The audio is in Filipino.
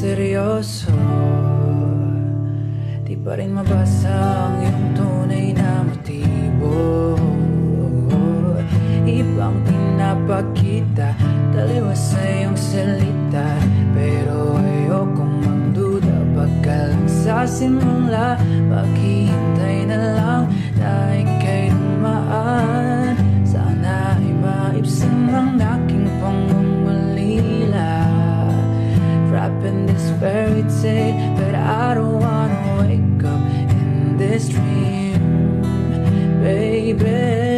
misteryoso. Di pa rin mabasa ang iyong tunay na motibo. Ibang pinapakita, taliwas sa iyong salita, pero ayokong magduda pagkalang sa simula. Maghihintay na lang dahil kay dumaan. Sana ay maibsan ang aking pangungulila. Trapped in this fairy tale, but I don't wanna wake up in this dream, baby.